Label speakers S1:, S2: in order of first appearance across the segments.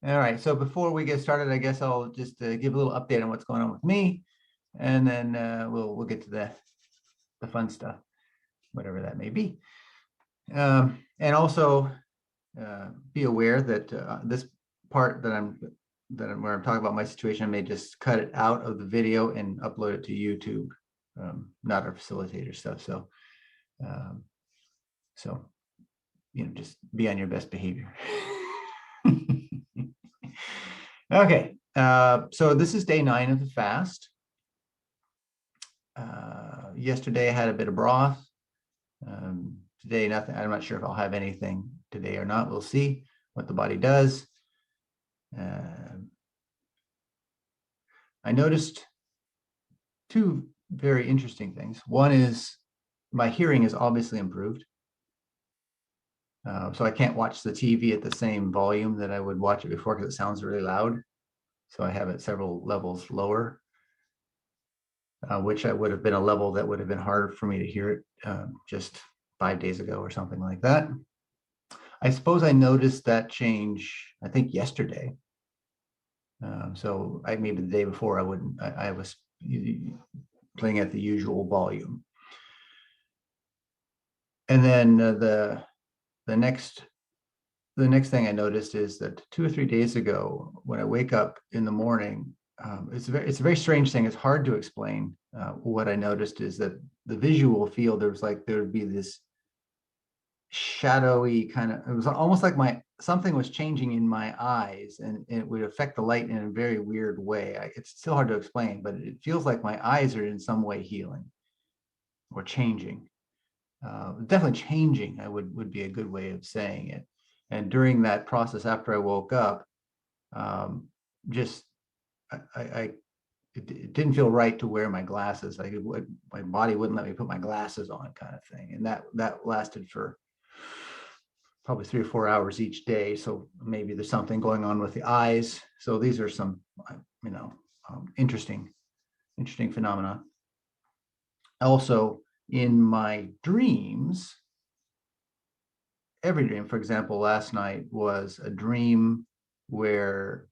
S1: All right. So before we get started, I guess I'll just give a little update on what's going on with me, and then we'll get to the fun stuff, whatever that may be. And also be aware that this part where I'm talking about my situation, I may just cut it out of the video and upload it to YouTube, not our facilitator stuff. So, um, just be on your best behavior. Okay, so this is day 9 of the fast. Yesterday I had a bit of broth. Today, nothing. I'm not sure if I'll have anything today or not. We'll see what the body does. I noticed 2 very interesting things. One is my hearing is obviously improved. So I can't watch the TV at the same volume that I would watch it before because it sounds really loud. So I have it several levels lower, which I would have been a level that would have been hard for me to hear it just 5 days ago or something like that. I suppose I noticed that change, I think yesterday. So maybe the day before I was playing at the usual volume. And then the next thing I noticed is that 2 or 3 days ago, when I wake up in the morning, it's a very strange thing. It's hard to explain. What I noticed is that the visual field, there would be this shadowy kind of, it was almost like something was changing in my eyes, and it would affect the light in a very weird way. It's still hard to explain, but it feels like my eyes are in some way healing or changing. Definitely changing, would be a good way of saying it. And during that process, after I woke up, it didn't feel right to wear my glasses. My body wouldn't let me put my glasses on, kind of thing. And that lasted for probably 3 or 4 hours each day. So maybe there's something going on with the eyes. So these are some, interesting phenomena. Also, in my dreams, every dream, for example, last night was a dream where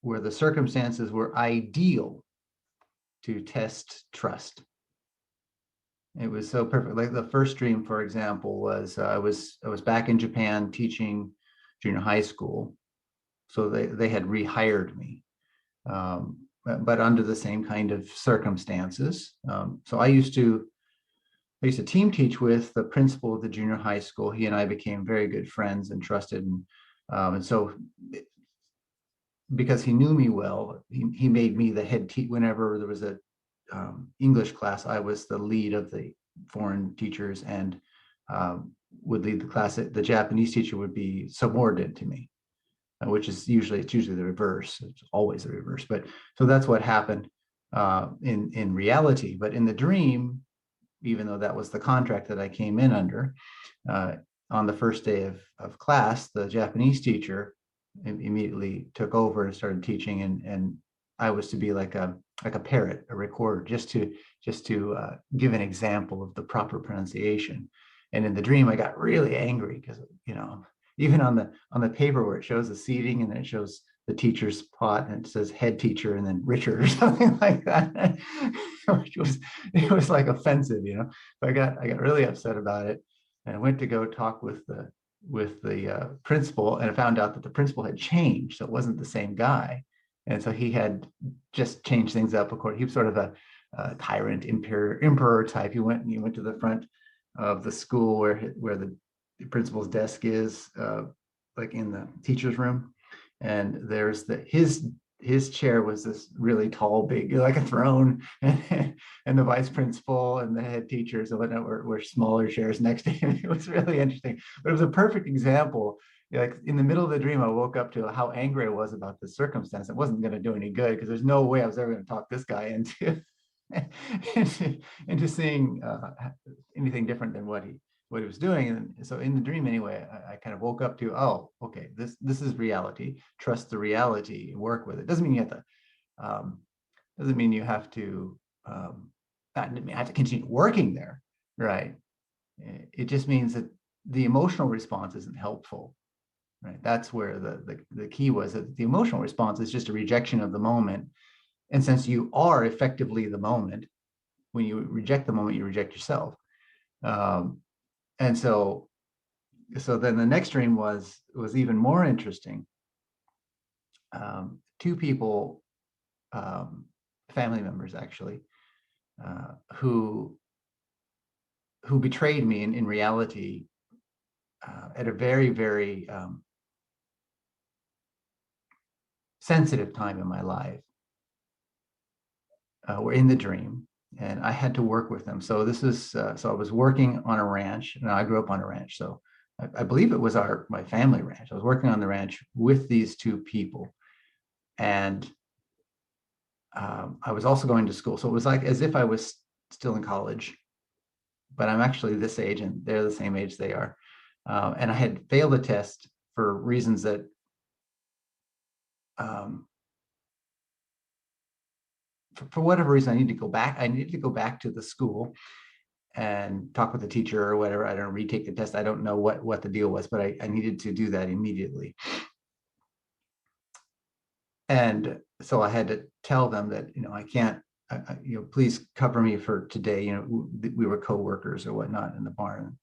S1: the circumstances were ideal to test trust. It was so perfect. Like the first dream, for example, was I was back in Japan teaching junior high school. So they had rehired me, but under the same kind of circumstances. So I used to team teach with the principal of the junior high school. He and I became very good friends and trusted. And so because he knew me well, he made me the head teacher. Whenever there was a English class, I was the lead of the foreign teachers and would lead the class. The Japanese teacher would be subordinate to me, which is usually the reverse. It's always the reverse. But so that's what happened in reality. But in the dream, even though that was the contract that I came in under, on the first day of class, the Japanese teacher immediately took over and started teaching, and I was to be like a parrot, a recorder, just to give an example of the proper pronunciation. And in the dream, I got really angry because even on the paper where it shows the seating and then it shows the teacher's spot and it says head teacher and then Richard or something like that, it was like offensive, So I got really upset about it, and I went to go talk with the principal, and I found out that the principal had changed, so it wasn't the same guy, and so he had just changed things up. Of course, he was sort of a tyrant, emperor type. He went to the front of the school where the principal's desk is, like in the teacher's room, and there's his chair was this really tall, big, like a throne, and the vice principal and the head teachers and whatnot were smaller chairs next to him. It was really interesting, but it was a perfect example. Like in the middle of the dream, I woke up to how angry I was about this circumstance. It wasn't going to do any good because there's no way I was ever going to talk this guy into into seeing anything different than what he was doing. And so in the dream anyway, I kind of woke up to, oh, okay, this is reality. Trust the reality, work with it. Doesn't mean you have to continue working there, right? It just means that the emotional response isn't helpful. right? That's where the key was, that the emotional response is just a rejection of the moment. And since you are effectively the moment, when you reject the moment, you reject yourself. Um, and so then the next dream was even more interesting. Two people, family members actually, who betrayed me in reality at a very, very sensitive time in my life, were in the dream, and I had to work with them. So this is so I was working on a ranch, and I grew up on a ranch, so I believe it was my family ranch. I was working on the ranch with these two people, and I was also going to school. So it was like as if I was still in college, but I'm actually this age, and they're the same age they are. And I had failed the test for reasons that um, for whatever reason, I need to go back. I need to go back to the school and talk with the teacher or whatever. I don't know, retake the test. I don't know what the deal was, but I needed to do that immediately. And so I had to tell them that, I can't, please cover me for today. We were co-workers or whatnot in the barn.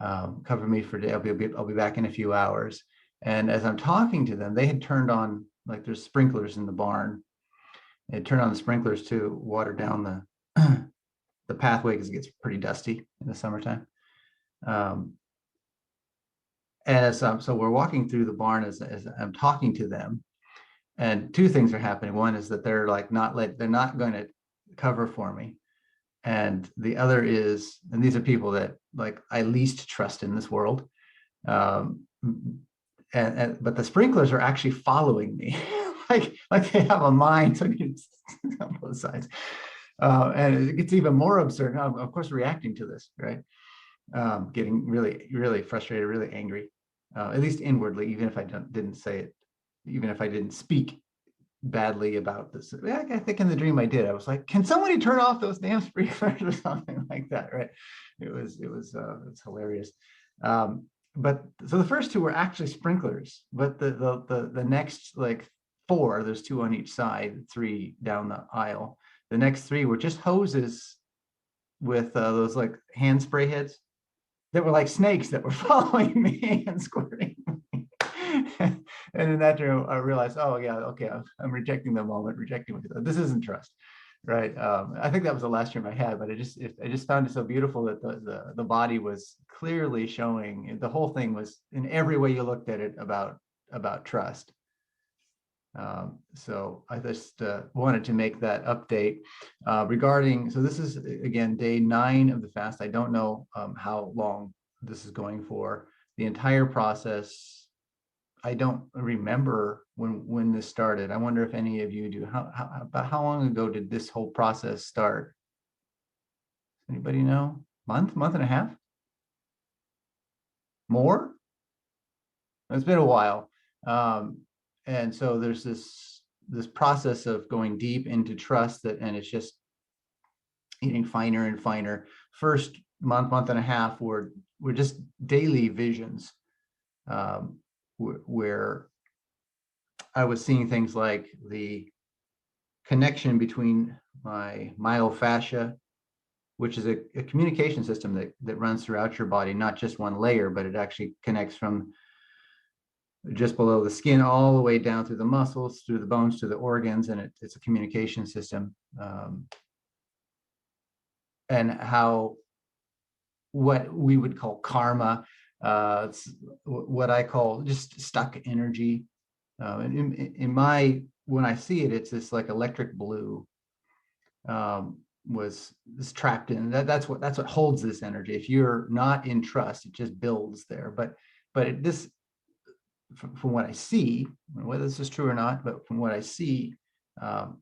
S1: Cover me for today. I'll be back in a few hours. And as I'm talking to them, they had turned on, like, there's sprinklers in the barn. They turned on the sprinklers to water down the pathway because it gets pretty dusty in the summertime. So we're walking through the barn as I'm talking to them, and two things are happening. One is that they're like they're not going to cover for me, and the other is, and these are people that like I least trust in this world, um, but the sprinklers are actually following me, like they have a mind, so it's on both sides, and it gets even more absurd. I'm, of course, reacting to this, right? Getting really, really frustrated, really angry, at least inwardly, even if I didn't say it, even if I didn't speak badly about this. I think in the dream I did. I was like, "Can somebody turn off those damn sprinklers?" or something like that, right? It's hilarious. But so the first two were actually sprinklers, but the next like four, there's two on each side, three down the aisle. The next three were just hoses with those like hand spray heads that were like snakes that were following me and squirting me. And in that dream, I realized, oh yeah, okay, I'm rejecting the moment, rejecting myself. This isn't trust, right? I think that was the last dream I had, but I just found it so beautiful that the body was clearly showing. The whole thing was, in every way you looked at it, about trust. So I just wanted to make that update regarding, so this is again day 9 of the fast. I don't know how long this is going for. The entire process, I don't remember when this started. I wonder if any of you do. About how long ago did this whole process start? Anybody know? Month and a half? More? It's been a while. And so there's this process of going deep into trust, and it's just getting finer and finer. First month and a half were just daily visions, where I was seeing things like the connection between my myofascia, which is a communication system that runs throughout your body, not just one layer, but it actually connects from just below the skin all the way down through the muscles, through the bones, to the organs, and it's a communication system. And how what we would call karma, what I call just stuck energy. When I see it, it's this like electric blue, was this trapped in. That's what holds this energy. If you're not in trust, it just builds there. But this, from what I see, whether this is true or not, but from what I see,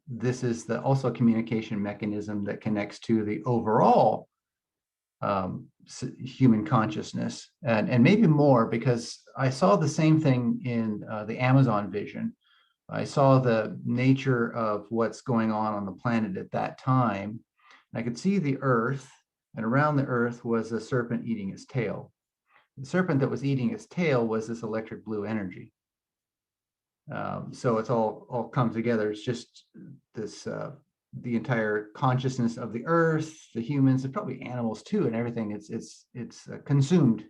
S1: this is also a communication mechanism that connects to the overall human consciousness, and maybe more, because I saw the same thing in the Amazon vision. I saw the nature of what's going on the planet at that time. And I could see the earth, and around the earth was a serpent eating its tail. The serpent that was eating its tail was this electric blue energy. So it's all come together. It's just this, the entire consciousness of the earth, the humans, and probably animals too, and everything. It's consumed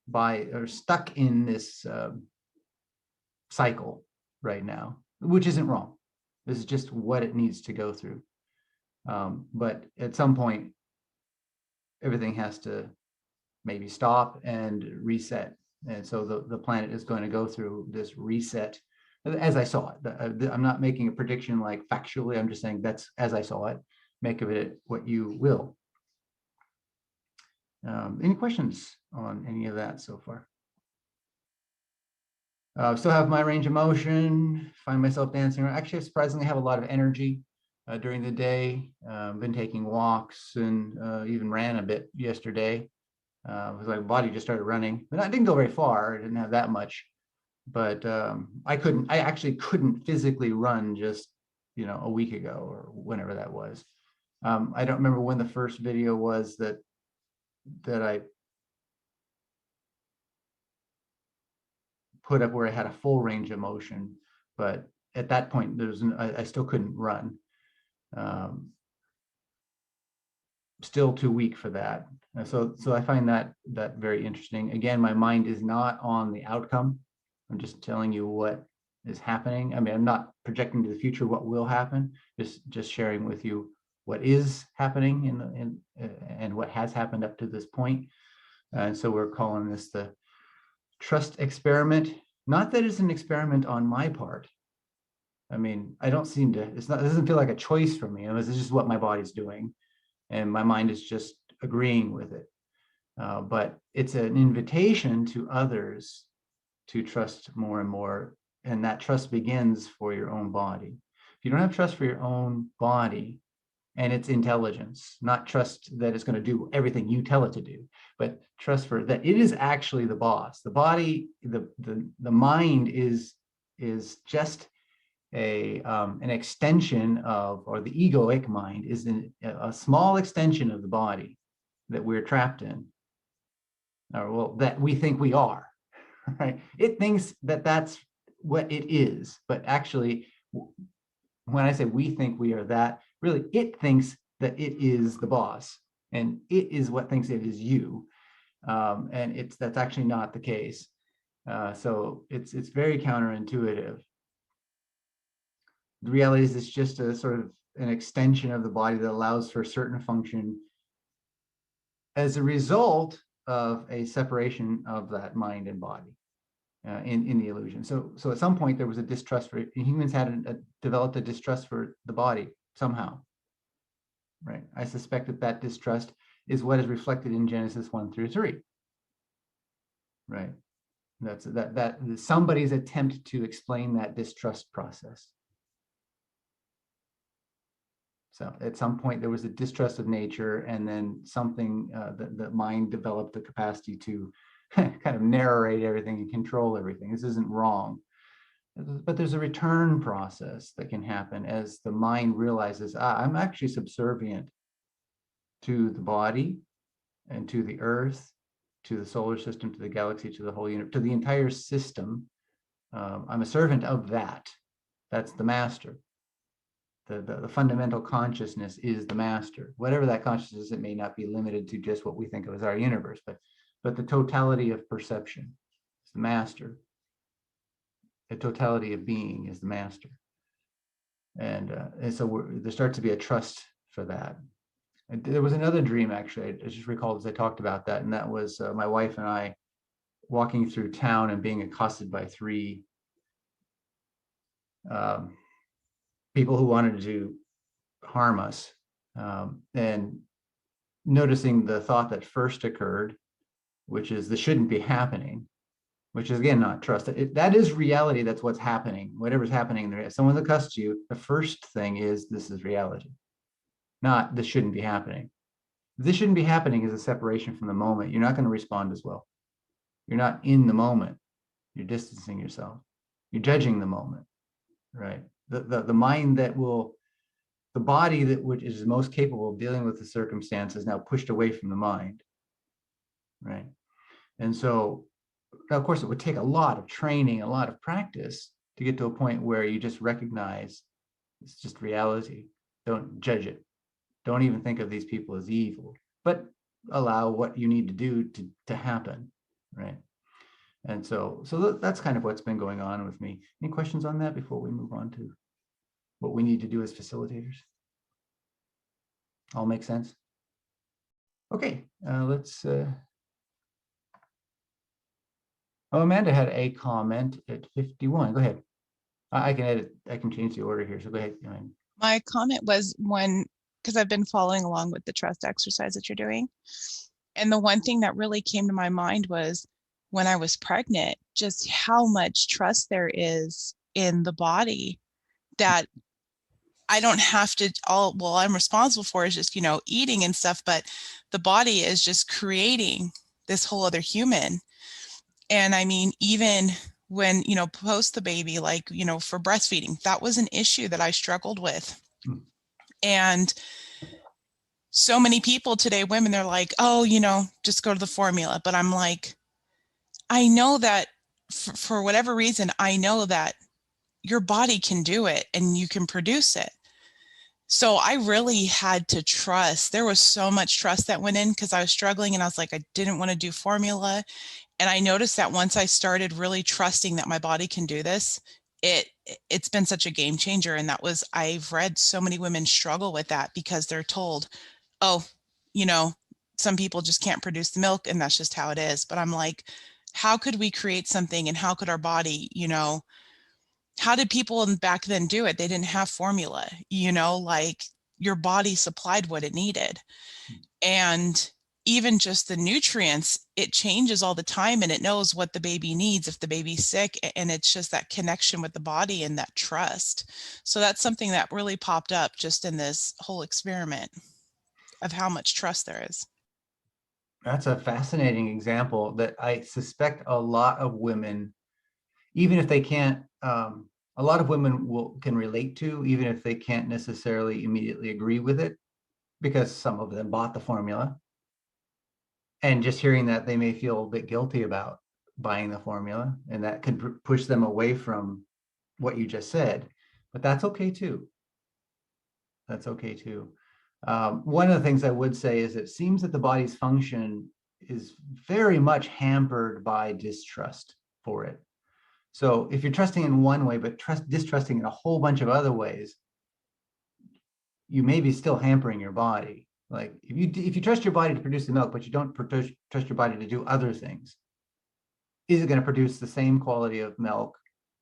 S1: by, or stuck in this cycle right now, which isn't wrong. This is just what it needs to go through. But at some point, everything has to maybe stop and reset. And so the planet is going to go through this reset as I saw it. I'm not making a prediction like factually. I'm just saying that's as I saw it. Make of it what you will. Any questions on any of that so far? Still have my range of motion, find myself dancing around. Actually, I surprisingly have a lot of energy during the day. Been taking walks and even ran a bit yesterday. Because my body just started running, but I didn't go very far. I didn't have that much, but I actually couldn't physically run just, a week ago or whenever that was. I don't remember when the first video was that I put up where I had a full range of motion, but at that point I still couldn't run. Still too weak for that. So I find that very interesting. Again, my mind is not on the outcome. I'm just telling you what is happening. I mean, I'm not projecting to the future what will happen. Just sharing with you what is happening and what has happened up to this point. And so we're calling this the trust experiment. Not that it's an experiment on my part. I mean, I don't seem to. It doesn't feel like a choice for me. It's just what my body's doing. And my mind is just agreeing with it. But it's an invitation to others to trust more and more. And that trust begins for your own body. If you don't have trust for your own body and its intelligence, not trust that it's going to do everything you tell it to do, but trust for that it is actually the boss. The body, the mind is just an extension of, or the egoic mind is a small extension of the body that we're trapped in, or well, that we think we are, right? It thinks that that's what it is, but actually, when I say we think we are that, really, it thinks that it is the boss, and it is what thinks it is you, and that's actually not the case. So it's very counterintuitive. The reality is it's just a sort of an extension of the body that allows for certain function as a result of a separation of that mind and body in the illusion. So at some point there was a distrust for humans had developed a distrust for the body somehow, right? I suspect that distrust is what is reflected in Genesis 1-3, right? That's that somebody's attempt to explain that distrust process. So at some point there was a distrust of nature, and then something the mind developed the capacity to kind of narrate everything and control everything. This isn't wrong, but there's a return process that can happen as the mind realizes, I'm actually subservient to the body and to the earth, to the solar system, to the galaxy, to the whole universe, to the entire system. I'm a servant of that. That's the master. The fundamental consciousness is the master. Whatever that consciousness is, it may not be limited to just what we think of as our universe, but the totality of perception is the master. The totality of being is the master. And so there starts to be a trust for that. And there was another dream, actually, I just recalled as I talked about that, and that was my wife and I walking through town and being accosted by three people who wanted to harm us, and noticing the thought that first occurred, which is this shouldn't be happening, which is again not trust. That is reality. That's what's happening. Whatever's happening there, if someone accosts you, the first thing is this is reality, not this shouldn't be happening. If this shouldn't be happening is a separation from the moment. You're not going to respond as well. You're not in the moment. You're distancing yourself. You're judging the moment, right? The mind that will, the body that which is most capable of dealing with the circumstance is now pushed away from the mind, right? And so, now, of course, it would take a lot of training, a lot of practice to get to a point where you just recognize it's just reality. Don't judge it. Don't even think of these people as evil, but allow what you need to do to happen, right? And so that's kind of what's been going on with me. Any questions on that before we move on to what we need to do as facilitators? All make sense? Okay, let's. Oh, Amanda had a comment at 51. Go ahead. I can edit. I can change the order here. So go ahead.
S2: My comment was because I've been following along with the trust exercise that you're doing. And the one thing that really came to my mind was when I was pregnant, just how much trust there is in the body that I don't have to all I'm responsible for is just, eating and stuff, but the body is just creating this whole other human. And I mean, even when, post the baby, like, for breastfeeding, that was an issue that I struggled with. And so many people today, women, they're like, oh, just go to the formula. But I'm like, I know that for whatever reason, I know that your body can do it and you can produce it. So I really had to trust. There was so much trust that went in because I was struggling and I was like, I didn't want to do formula. And I noticed that once I started really trusting that my body can do this, it's been such a game changer. And I've read so many women struggle with that because they're told, oh, some people just can't produce the milk and that's just how it is. But I'm like, how could we create something and how could our body, how did people back then do it? They didn't have formula, like your body supplied what it needed. And even just the nutrients, it changes all the time and it knows what the baby needs if the baby's sick. And it's just that connection with the body and that trust. So that's something that really popped up just in this whole experiment of how much trust there is.
S1: That's a fascinating example that I suspect a lot of women, even if they can't, a lot of women can relate to, even if they can't necessarily immediately agree with it, because some of them bought the formula. And just hearing that, they may feel a bit guilty about buying the formula, and that could push them away from what you just said. But that's okay too. That's okay too. One of the things I would say is it seems that the body's function is very much hampered by distrust for it. So if you're trusting in one way, but distrusting in a whole bunch of other ways, you may be still hampering your body. Like if you trust your body to produce the milk, but you don't trust your body to do other things, is it going to produce the same quality of milk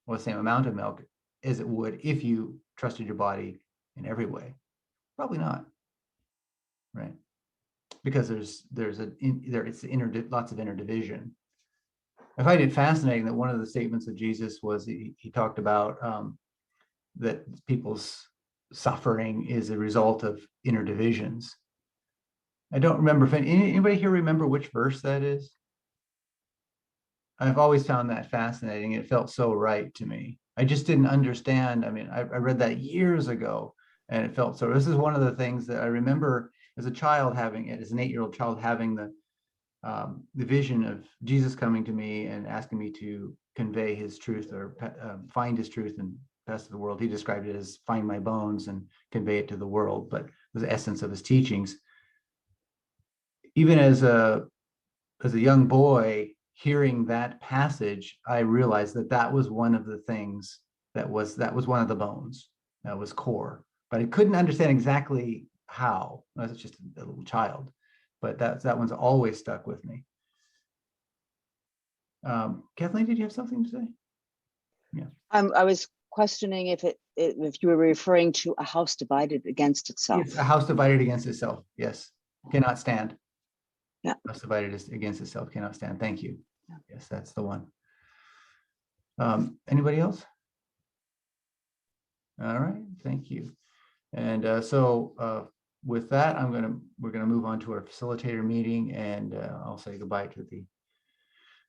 S1: or the same amount of milk as it would if you trusted your body in every way? Probably not, right? Because there's lots of interdivision. I find it fascinating that one of the statements of Jesus was he talked about that people's suffering is a result of inner divisions. I don't remember if anybody here remember which verse that is. I've always found that fascinating. It felt so right to me. I just didn't understand. I mean, I read that years ago, and it felt so. This is one of the things that I remember as a child having it, as an 8-year-old child having the vision of Jesus coming to me and asking me to convey his truth or find his truth and pass to the world. He described it as find my bones and convey it to the world, but the essence of his teachings. Even as a young boy, hearing that passage, I realized that was one of the things that was one of the bones that was core, but I couldn't understand exactly how. I was just a little child, but that one's always stuck with me. Kathleen, did you have something to say?
S3: Yeah. I was questioning if you were referring to a house divided against itself.
S1: Yes, a house divided against itself. Yes, cannot stand.
S3: Yeah.
S1: House divided against itself cannot stand. Thank you. Yeah. Yes, that's the one. Anybody else? All right, thank you. And so with that, we're gonna move on to our facilitator meeting, and I'll say goodbye to the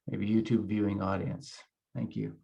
S1: maybe YouTube viewing audience. Thank you.